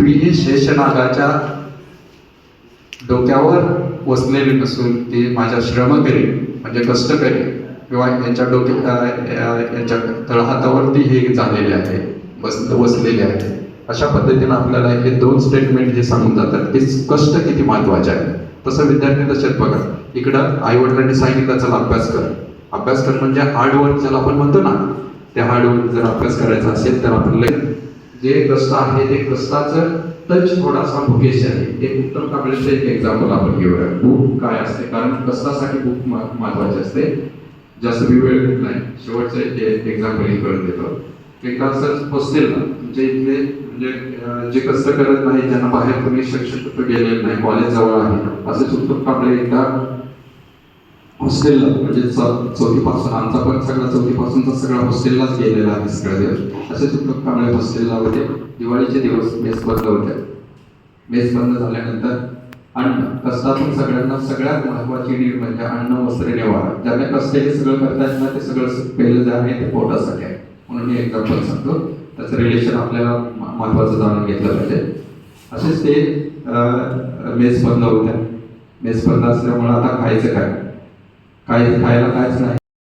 पृथ्वी ही शेषनागाच्या डोक्यावर वसलेली नसून ती माझ्या श्रम करेल म्हणजे कष्ट करेल किंवा यांच्या यांच्या तळहातावरती हे झालेले आहे, वसलेले आहे. अशा पद्धतीने आपल्याला हे दोन स्टेटमेंट हे सांगून जातात की कष्ट किती महत्वाचे आहे. तसं विद्यार्थी तसेच बघा, इकडं आई वडिलांनी सांगितलं चला अभ्यास कर. अभ्यास कर म्हणजे हार्डवर्क ज्याला आपण म्हणतो ना, त्या हार्डवर्क जर अभ्यास करायचा असेल तर आपण जे कष्ट आहे ते कष्टाचं टच थोडासा भुकेश आहे. एक उत्तम कांबळेचं एक एक्झाम्पल आपण घेऊया. भूक काय असते, कारण कष्टासाठी भूक महत्वाची असते. जास्त वेळ नाही, शेवटचं एक एक्झाम्पल हे करून देतो. एकदा असं हॉस्टेलला म्हणजे इथले म्हणजे जे कष्ट करत नाही, ज्यांना बाहेर कोणी शिक्षक गेलेलं नाही, कॉलेज जवळ आहे, असेच उत्तम कांबळे एकदा हॉस्टेलला म्हणजे चौथीपासून आमचा पण सगळा चौथीपासूनचा सगळा हॉस्टेललाच गेलेला आहे सगळा दिवस. असेच उत्तम कांबळे हॉस्टेलला होते. दिवाळीचे दिवस मेस बंद होत्या. मेस बंद झाल्यानंतर अन्न, कष्टातून सगळ्यांना सगळ्यात महत्वाची नीड म्हणजे अन्न, वस्त्र, निवारा. ज्यांना कष्ट हे सगळं करतात ना, ते सगळं पहिलं जे आहे ते पोटासाठी आहे. म्हणून मी एक्झाम्पल सांगतो, त्याचं रिलेशन आपल्याला महत्वाचं जाणून घेतलं पाहिजे. असेच ते मेस बंद होत्या. मेस बंद असल्यामुळे आता खायचं काय, खायला कायच नाही.